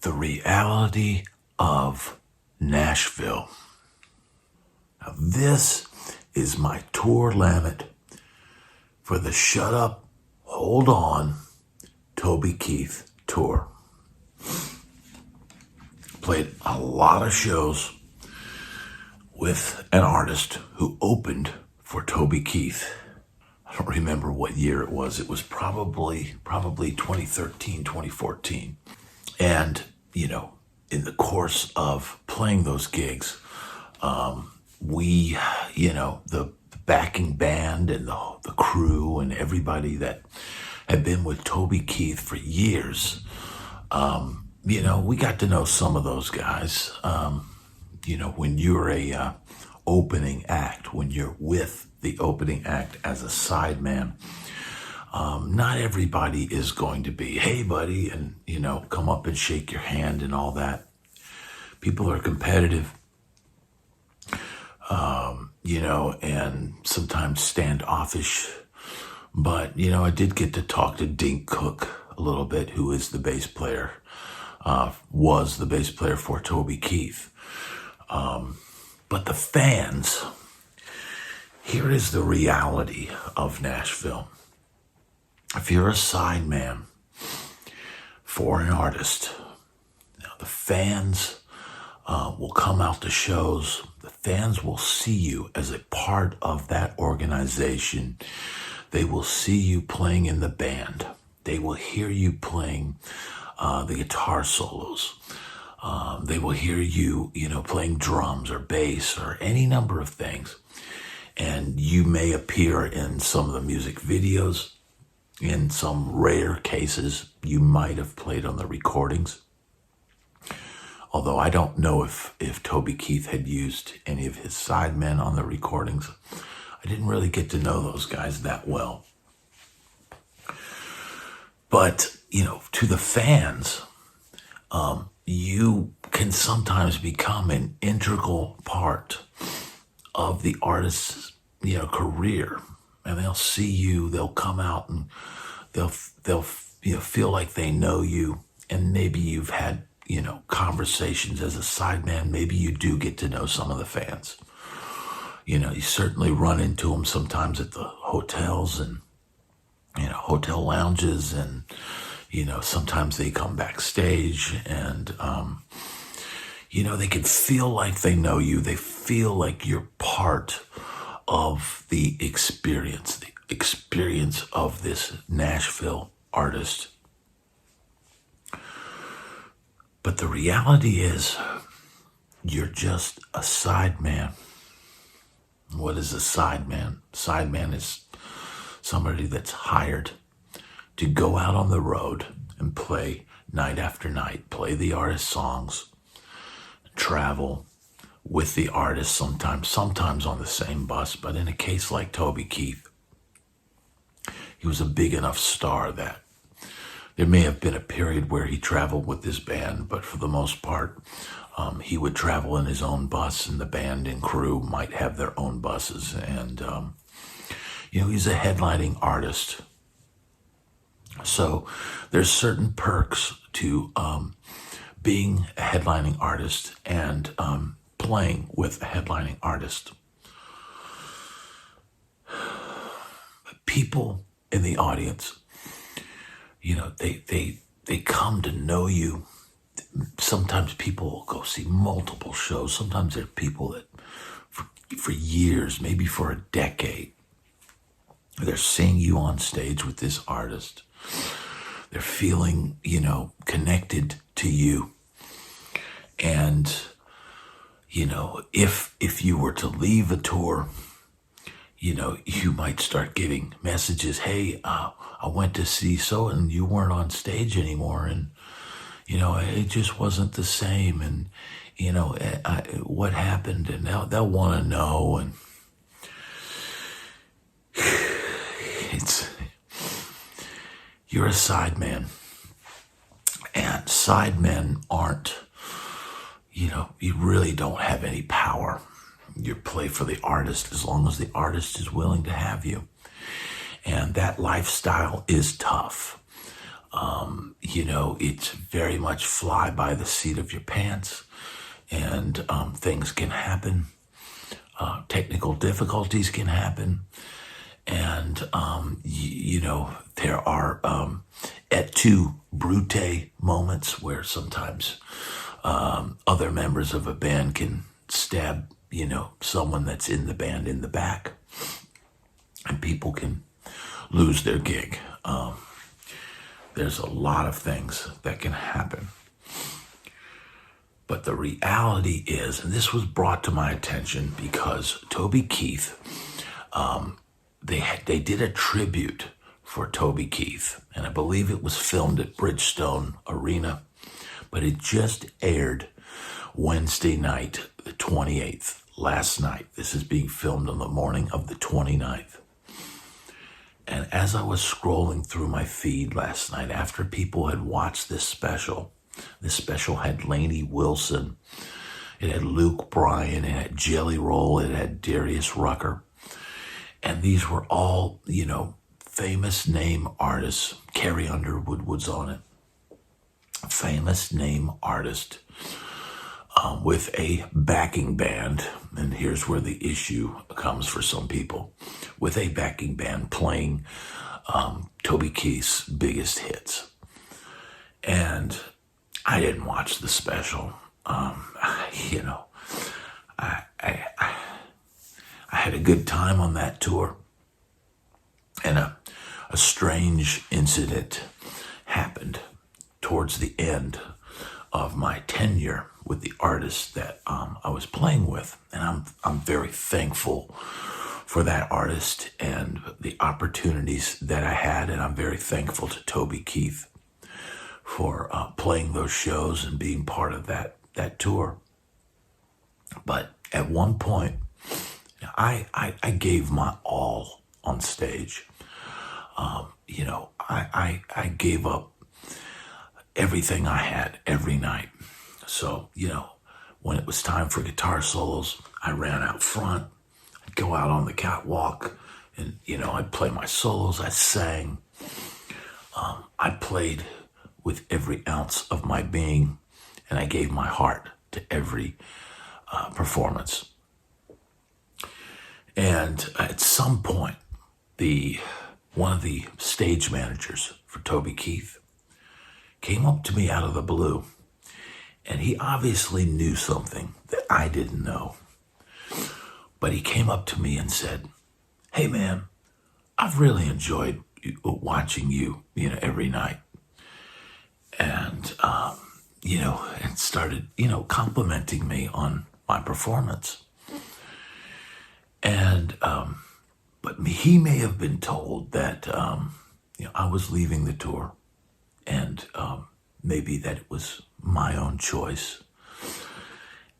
The reality of Nashville. Now, this is my tour limit for the Shut Up, Hold On, Toby Keith tour. Played a lot of shows with an artist who opened for Toby Keith. I don't remember what year it was. It was probably 2013, 2014. And, in the course of playing those gigs, we, the backing band and the crew and everybody that had been with Toby Keith for years, we got to know some of those guys. When you're a opening act, when you're with the opening act as a sideman, not everybody is going to be, hey, buddy, and, come up and shake your hand and all that. People are competitive, and sometimes standoffish. But, I did get to talk to Dink Cook a little bit, who is the bass player, was the bass player for Toby Keith. But the fans, here is the reality of Nashville. If you're a sideman for an artist, the fans will come out to shows. The fans will see you as a part of that organization. They will see you playing in the band. They will hear you playing the guitar solos. They will hear you, playing drums or bass or any number of things. And you may appear in some of the music videos. In some rare cases, you might have played on the recordings. Although I don't know if Toby Keith had used any of his sidemen on the recordings. I didn't really get to know those guys that well. But, to the fans, you can sometimes become an integral part of the artist's, career. And they'll see you, they'll come out and they'll feel like they know you. And maybe you've had, conversations as a sideman. Maybe you do get to know some of the fans. You certainly run into them sometimes at the hotels and, hotel lounges, and, sometimes they come backstage and, they can feel like they know you. They feel like you're part of the experience of this Nashville artist. But the reality is, you're just a sideman. What is a sideman? Sideman is somebody that's hired to go out on the road and play night after night, play the artist's songs, travel with the artist sometimes on the same bus. But in a case like Toby Keith, he was a big enough star that there may have been a period where he traveled with this band, but for the most part, he would travel in his own bus, and the band and crew might have their own buses. And, he's a headlining artist. So there's certain perks to being a headlining artist and playing with a headlining artist. But people in the audience, they come to know you. Sometimes people will go see multiple shows. Sometimes there are people that for years, maybe for a decade, they're seeing you on stage with this artist. They're feeling, connected to you. And, if you were to leave a tour, you might start getting messages. Hey, I went to see so, and you weren't on stage anymore. And, it just wasn't the same. And, what happened? And they'll want to know. And you're a sideman. And sidemen aren't, you really don't have any power. You play for the artist as long as the artist is willing to have you. And that lifestyle is tough. It's very much fly by the seat of your pants, and things can happen. Technical difficulties can happen. And, there are et tu brute moments where sometimes other members of a band can stab, someone that's in the band in the back, and people can lose their gig. There's a lot of things that can happen. But the reality is, and this was brought to my attention because Toby Keith, they did a tribute for Toby Keith, and I believe it was filmed at Bridgestone Arena, but it just aired Wednesday night, the 28th, last night. This is being filmed on the morning of the 29th. And as I was scrolling through my feed last night, after people had watched this special had Lainey Wilson, it had Luke Bryan, it had Jelly Roll, it had Darius Rucker. And these were all, famous name artists. Carrie Underwood was on it. Famous name artist with a backing band. And here's where the issue comes for some people. With a backing band playing Toby Keith's biggest hits. And I didn't watch the special. I had a good time on that tour. And a strange incident happened towards the end of my tenure with the artist that I was playing with. And I'm very thankful for that artist and the opportunities that I had. And I'm very thankful to Toby Keith for playing those shows and being part of that tour. But at one point, I gave my all on stage. I gave up everything I had every night. So, when it was time for guitar solos, I ran out front. I'd go out on the catwalk and, I'd play my solos. I sang. I played with every ounce of my being, and I gave my heart to every performance. And at some point, one of the stage managers for Toby Keith came up to me out of the blue, and he obviously knew something that I didn't know. But he came up to me and said, "Hey man, I've really enjoyed watching you, every night." And, and started, complimenting me on my performance. And, but he may have been told that, I was leaving the tour, and maybe that it was my own choice.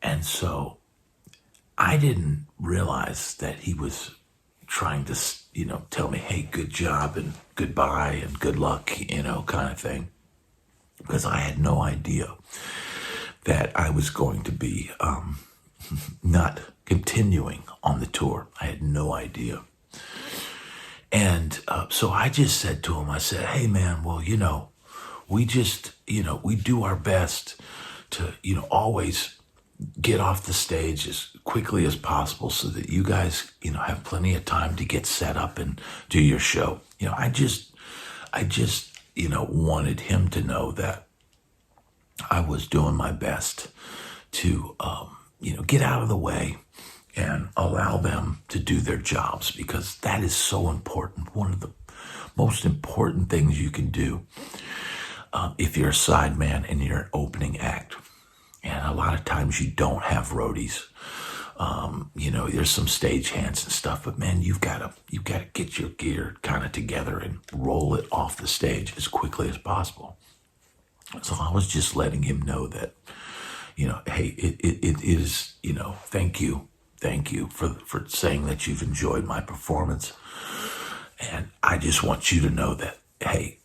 And so I didn't realize that he was trying to, tell me, hey, good job and goodbye and good luck, kind of thing. Because I had no idea that I was going to be not continuing on the tour. I had no idea. And so I just said to him, I said, "Hey man, well, we just, we do our best to, always get off the stage as quickly as possible so that you guys, have plenty of time to get set up and do your show." I just wanted him to know that I was doing my best to, get out of the way and allow them to do their jobs, because that is so important. One of the most important things you can do if you're a sideman and you're an opening act. And a lot of times you don't have roadies. There's some stage hands and stuff, but man, you've got to get your gear kind of together and roll it off the stage as quickly as possible. So I was just letting him know that, hey, it is, thank you for saying that you've enjoyed my performance. And I just want you to know that, hey,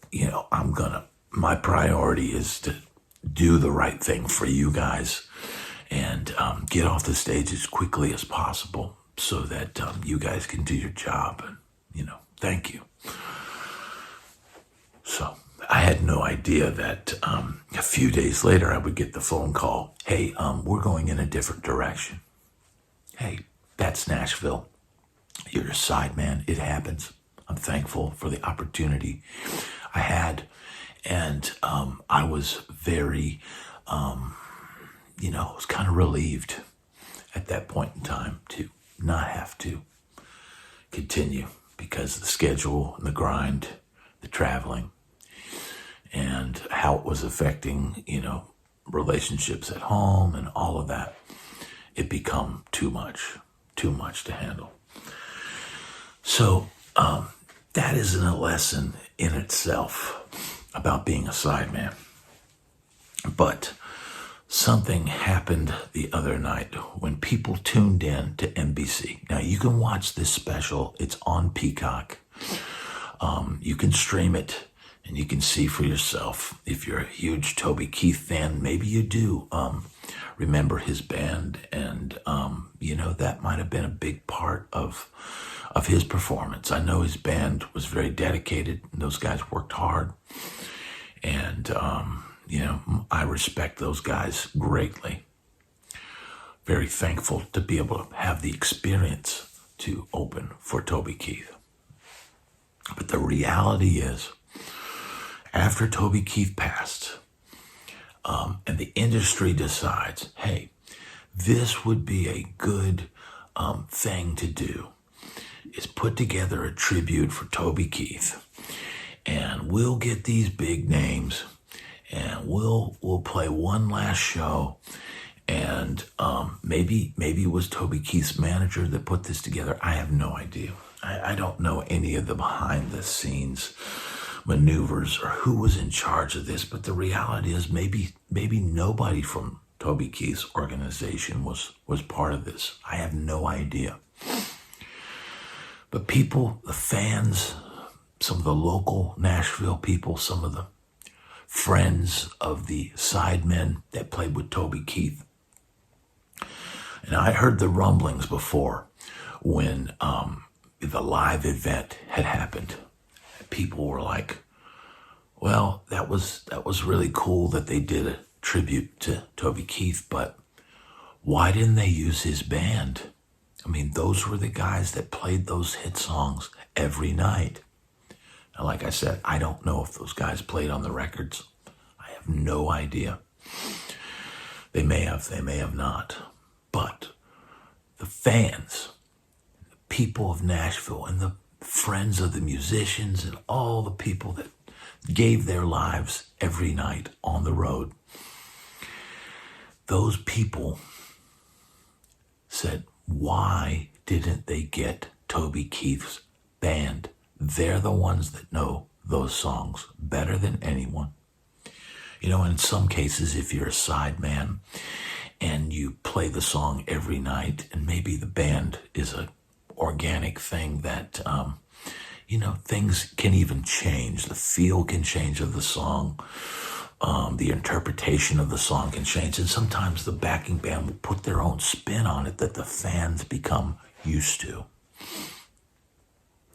my priority is to do the right thing for you guys and get off the stage as quickly as possible so that you guys can do your job. And, thank you. So I had no idea that a few days later I would get the phone call. Hey, we're going in a different direction. Hey, that's Nashville. You're a sideman. It happens. I'm thankful for the opportunity I had. And I was very, I was kind of relieved at that point in time to not have to continue because of the schedule and the grind, the traveling, and how it was affecting, relationships at home and all of that. It become too much to handle. So that isn't a lesson in itself about being a sideman. But something happened the other night when people tuned in to NBC. Now you can watch this special. It's on Peacock. You can stream it and you can see for yourself. If you're a huge Toby Keith fan, maybe you do remember his band, and that might have been a big part of his performance. I know his band was very dedicated, and those guys worked hard, and I respect those guys greatly. Very thankful to be able to have the experience to open for Toby Keith. But the reality is, after Toby Keith passed, and the industry decides, hey, this would be a good thing to do, is put together a tribute for Toby Keith, and we'll get these big names, and we'll play one last show, and maybe it was Toby Keith's manager that put this together. I have no idea. I don't know any of the behind the scenes maneuvers or who was in charge of this, but the reality is maybe nobody from Toby Keith's organization was part of this. I have no idea. But people, the fans, some of the local Nashville people, some of the friends of the Sidemen that played with Toby Keith, and I heard the rumblings before when the live event had happened. People were like, well, that was really cool that they did a tribute to Toby Keith, but why didn't they use his band? I mean, those were the guys that played those hit songs every night. And like I said, I don't know if those guys played on the records. I have no idea. They may have not. But the fans, the people of Nashville, and the friends of the musicians and all the people that gave their lives every night on the road, those people said, why didn't they get Toby Keith's band? They're the ones that know those songs better than anyone. In some cases, if you're a sideman and you play the song every night, and maybe the band is a organic thing that, things can even change. The feel can change of the song. The interpretation of the song can change. And sometimes the backing band will put their own spin on it that the fans become used to.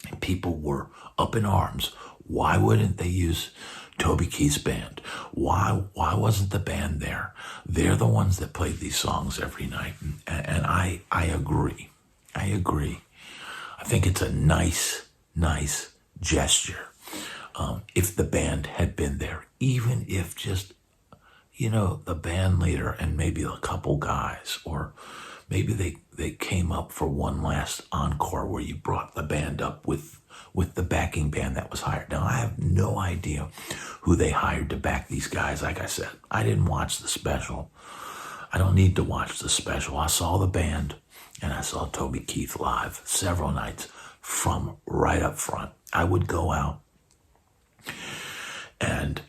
And people were up in arms. Why wouldn't they use Toby Keith's band? Why wasn't the band there? They're the ones that played these songs every night. And I agree. I think it's a nice gesture. If the band had been there, even if just, the band leader and maybe a couple guys, or maybe they came up for one last encore where you brought the band up with the backing band that was hired. Now, I have no idea who they hired to back these guys. Like I said, I didn't watch the special. I don't need to watch the special. I saw the band and I saw Toby Keith live several nights from right up front. I would go out and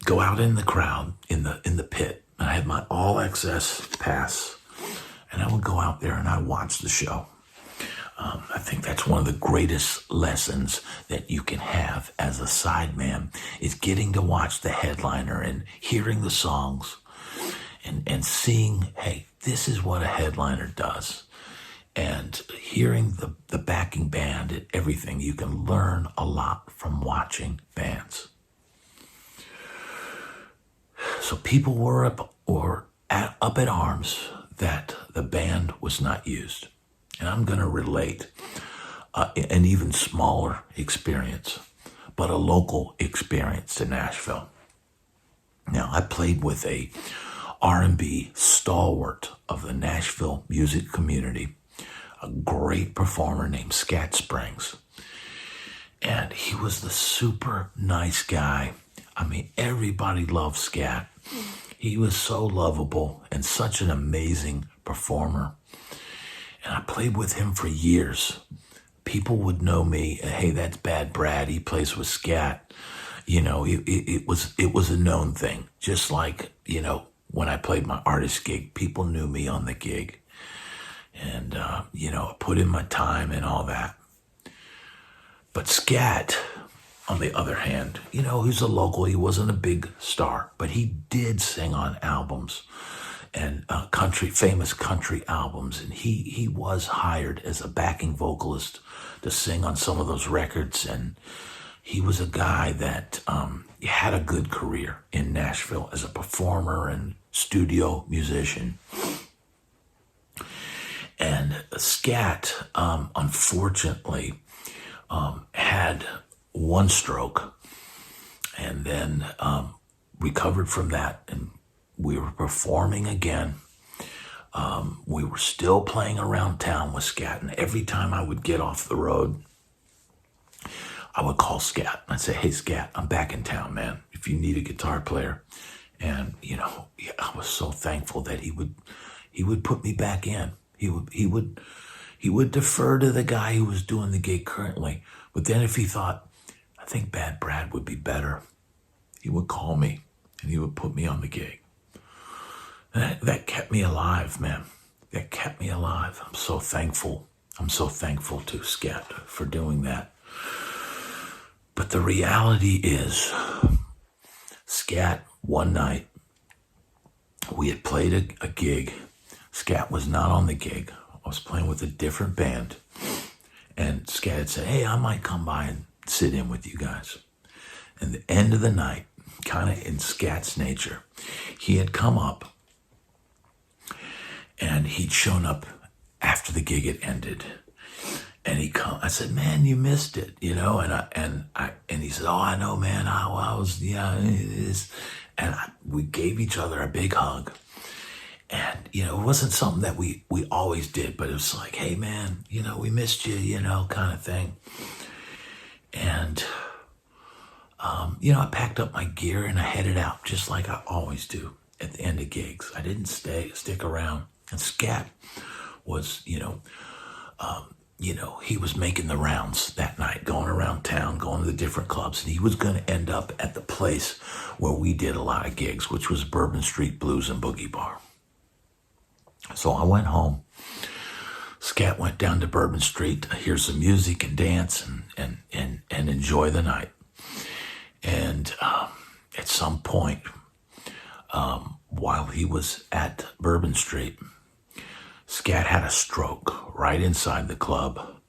go out in the crowd, in the pit. And I had my all access pass, and I would go out there and I watch the show. I think that's one of the greatest lessons that you can have as a sideman, is getting to watch the headliner and hearing the songs and seeing, hey, this is what a headliner does. And hearing the backing band and everything, you can learn a lot from watching bands. so people were up at arms that the band was not used. And I'm going to relate an even smaller experience, but a local experience to Nashville. Now, I played with a R&B stalwart of the Nashville music community, a great performer named Scat Springs. And he was the super nice guy. I mean, everybody loved Scat. He was so lovable and such an amazing performer. And I played with him for years. People would know me, hey, that's Bad Brad, he plays with Scat. You know, it was a known thing. Just like, you know, when I played my artist gig, people knew me on the gig. And, you know, I put in my time and all that. But Scat, on the other hand, you know, he's a local. He wasn't a big star, but he did sing on albums and famous country albums. And he was hired as a backing vocalist to sing on some of those records. And he was a guy that had a good career in Nashville as a performer and studio musician. And Scat, unfortunately, had one stroke and then recovered from that. And we were performing again. We were still playing around town with Scat. And every time I would get off the road, I would call Scat. I'd say, hey, Scat, I'm back in town, man, if you need a guitar player. And, you know, I was so thankful that he would put me back in. He would defer to the guy who was doing the gig currently. But then if he thought, I think Bad Brad would be better, he would call me and he would put me on the gig. And that kept me alive, man. That kept me alive. I'm so thankful. I'm so thankful to Scat for doing that. But the reality is, Scat, one night, we had played a gig. Scat was not on the gig. I was playing with a different band. And Scat had said, hey, I might come by and sit in with you guys. And the end of the night, kind of in Scat's nature, he had come up and he'd shown up after the gig had ended. And I said, man, you missed it, you know? And he said, oh, I know, man. I was, yeah, it is. And we gave each other a big hug. And, you know, it wasn't something that we always did, but it was like, hey, man, you know, we missed you, you know, kind of thing. And, you know, I packed up my gear and I headed out just like I always do at the end of gigs. I didn't stick around. And Scat was, you know, he was making the rounds that night, going around town, going to the different clubs. And he was going to end up at the place where we did a lot of gigs, which was Bourbon Street Blues and Boogie Bar. So I went home. Scat went down to Bourbon Street to hear some music and dance and enjoy the night. And at some point, while he was at Bourbon Street, Scat had a stroke right inside the club,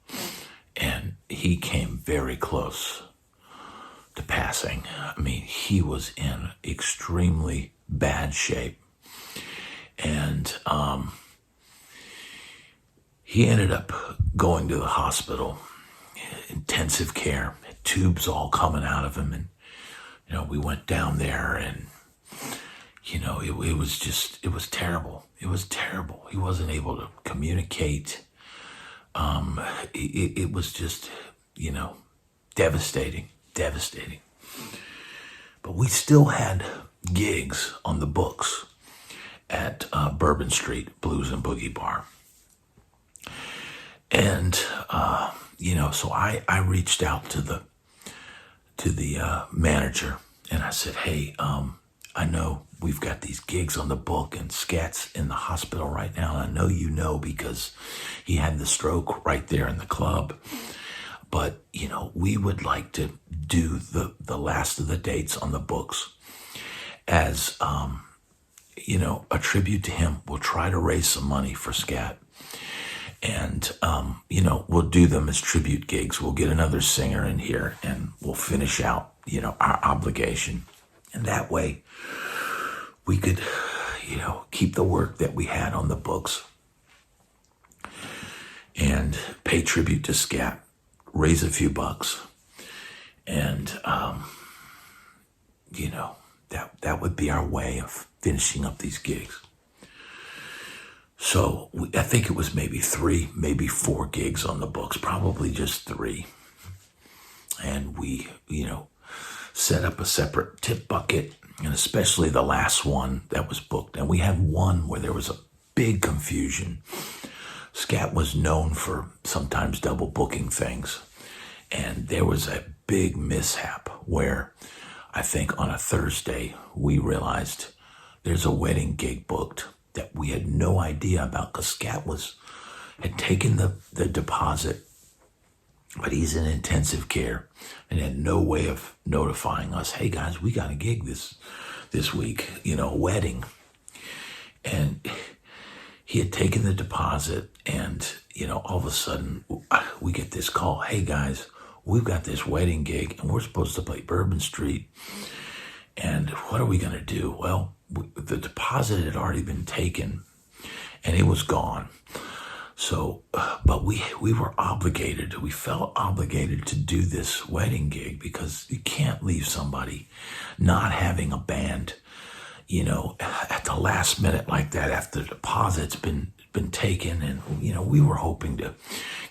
and he came very close to passing. I mean, he was in extremely bad shape. And he ended up going to the hospital, intensive care, tubes all coming out of him. And, you know, we went down there and, you know, it was terrible. It was terrible. He wasn't able to communicate. It was just, you know, devastating. But we still had gigs on the books at Bourbon Street Blues and Boogie Bar. And, you know, so I reached out to the manager and I said, hey, I know we've got these gigs on the book and Scat's in the hospital right now. And I know you know because he had the stroke right there in the club. But, you know, we would like to do the last of the dates on the books as, you know, a tribute to him. We'll try to raise some money for Scat. And, you know, we'll do them as tribute gigs. We'll get another singer in here and we'll finish out, you know, our obligation. And that way we could, keep the work that we had on the books and pay tribute to scat, raise a few bucks, and that would be our way of finishing up these gigs. So I think it was maybe 3, maybe 4 gigs on the books, probably just 3. And we, set up a separate tip bucket, and especially the last one that was booked. And we had one where there was a big confusion. Scat was known for sometimes double booking things. And there was a big mishap where I think on a Thursday we realized there's a wedding gig booked that we had no idea about because Scat had taken the deposit, but he's in intensive care and had no way of notifying us, hey guys, we got a gig this week, a wedding. And he had taken the deposit and, all of a sudden we get this call, hey guys, we've got this wedding gig and we're supposed to play Bourbon Street. And what are we going to do? Well, the deposit had already been taken and it was gone. So, but we were obligated, we felt obligated to do this wedding gig because you can't leave somebody not having a band, at the last minute like that after the deposit's been taken. And, we were hoping to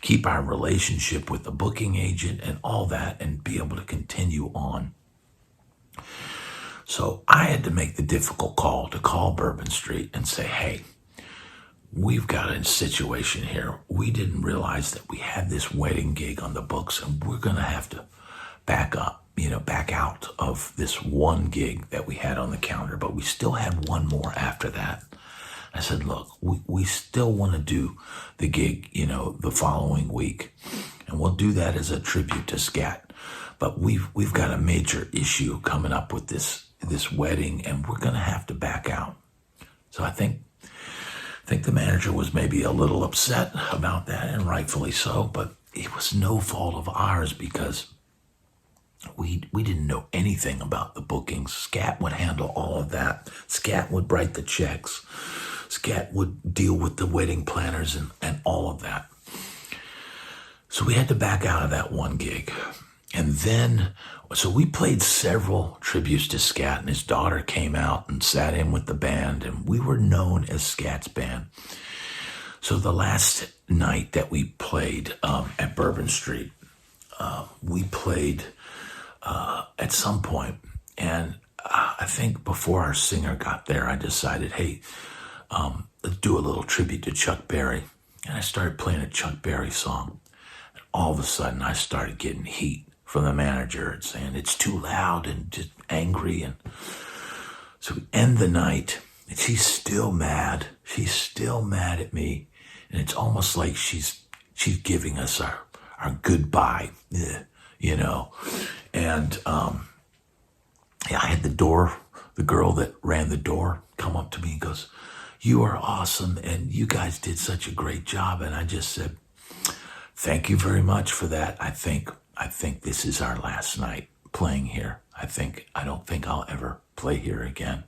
keep our relationship with the booking agent and all that and be able to continue on. So I had to make the difficult call to call Bourbon Street and say, hey, we've got a situation here. We didn't realize that we had this wedding gig on the books and we're going to have to back out of this one gig that we had on the calendar, but we still had one more after that. I said, look, we still want to do the gig, the following week, and we'll do that as a tribute to Scat. But we've got a major issue coming up with this wedding, and we're going to have to back out. So I think the manager was maybe a little upset about that, and rightfully so, but it was no fault of ours because we didn't know anything about the bookings. Scat would handle all of that. Scat would write the checks. Scat would deal with the wedding planners and all of that. So we had to back out of that one gig. And then, so we played several tributes to Scat, and his daughter came out and sat in with the band, and we were known as Scat's band. So the last night that we played at Bourbon Street, we played at some point, and I think before our singer got there, I decided, hey, let's do a little tribute to Chuck Berry. And I started playing a Chuck Berry song. And all of a sudden, I started getting heat from the manager and saying it's too loud and just angry. And so we end the night, and she's still mad. She's still mad at me. And it's almost like she's giving us our goodbye, And I had the girl that ran the door come up to me and goes, you are awesome, and you guys did such a great job. And I just said, thank you very much for that. I think this is our last night playing here. I don't think I'll ever play here again.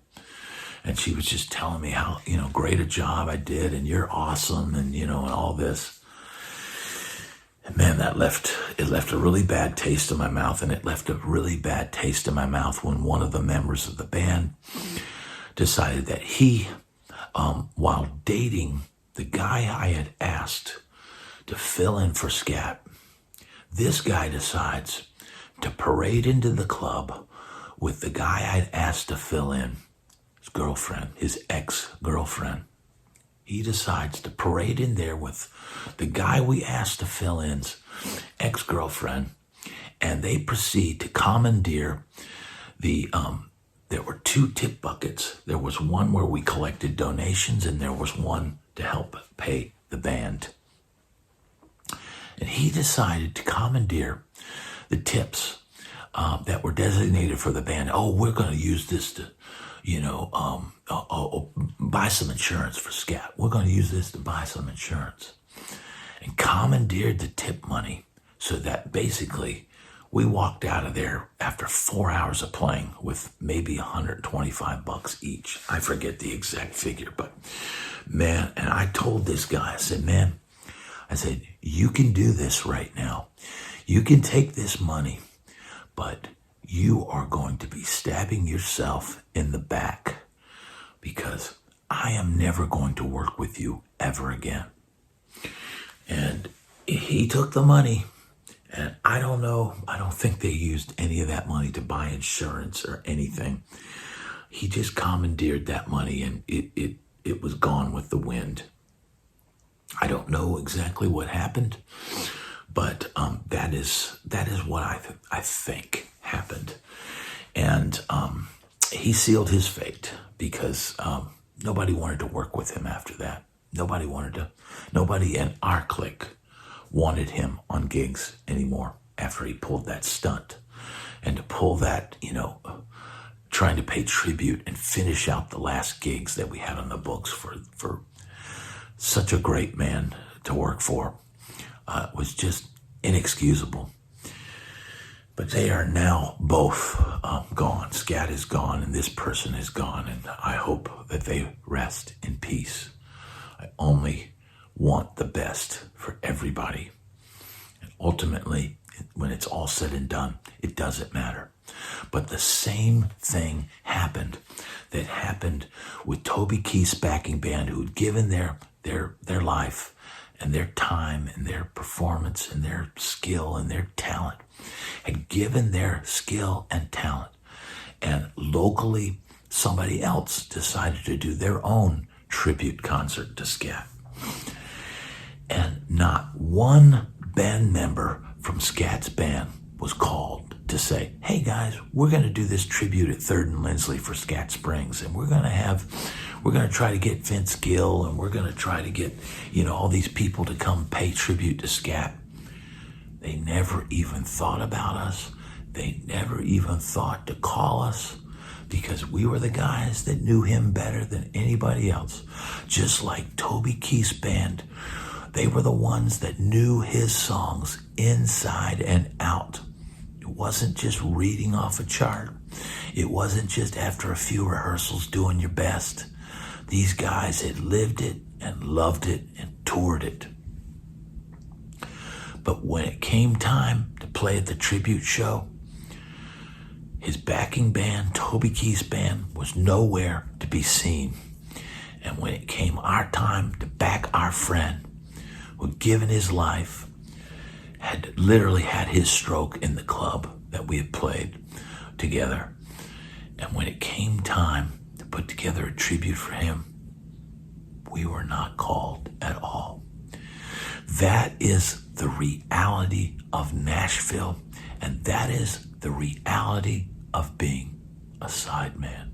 And she was just telling me how, great a job I did, and you're awesome, and, and all this. And man, it left a really bad taste in my mouth, and it left a really bad taste in my mouth when one of the members of the band decided that he, while dating the guy I had asked to fill in for Scat, this guy decides to parade into the club with the guy I'd asked to fill in, his girlfriend, his ex-girlfriend. He decides to parade in there with the guy we asked to fill in's ex-girlfriend, and they proceed to commandeer there were 2 tip buckets. There was one where we collected donations, and there was one to help pay the band. And he decided to commandeer the tips that were designated for the band. Oh, we're going to use this to, buy some insurance for Scat. We're going to use this to buy some insurance. And commandeered the tip money so that basically We walked out of there after 4 hours of playing with maybe $125 each. I forget the exact figure, but man, and I told this guy, I said, man, you can do this right now. You can take this money, but you are going to be stabbing yourself in the back because I am never going to work with you ever again. And he took the money. And I don't know, I don't think they used any of that money to buy insurance or anything. He just commandeered that money and it was gone with the wind. I don't know exactly what happened, but that is what I think happened. And he sealed his fate because nobody wanted to work with him after that. Nobody in our clique wanted him on gigs anymore after he pulled that stunt. And to pull that, trying to pay tribute and finish out the last gigs that we had on the books for such a great man to work for was just inexcusable. But they are now both gone. Scat is gone and this person is gone, and I hope that they rest in peace. I only want the best for everybody. And ultimately, when it's all said and done, it doesn't matter. But the same thing happened with Toby Keith's backing band, who had given their life and their time and their performance and their skill and their talent, had given their skill and talent. And locally, somebody else decided to do their own tribute concert to Scat. And not one band member from Scat's band was called to say, hey guys, we're going to do this tribute at 3rd and Lindsley for Scat Springs, and we're going to try to get Vince Gill, and we're going to try to get, all these people to come pay tribute to Scat. They never even thought about us. They never even thought to call us, because we were the guys that knew him better than anybody else. Just like Toby Keith's band, they were the ones that knew his songs inside and out. It wasn't just reading off a chart. It wasn't just after a few rehearsals doing your best. These guys had lived it and loved it and toured it. But when it came time to play at the tribute show, his backing band, Toby Keith's band, was nowhere to be seen. And when it came our time to back our friend, who'd given his life, had literally had his stroke in the club that we had played together, and when it came time to put together a tribute for him, we were not called at all. That is the reality of Nashville, and that is the reality of being a sideman.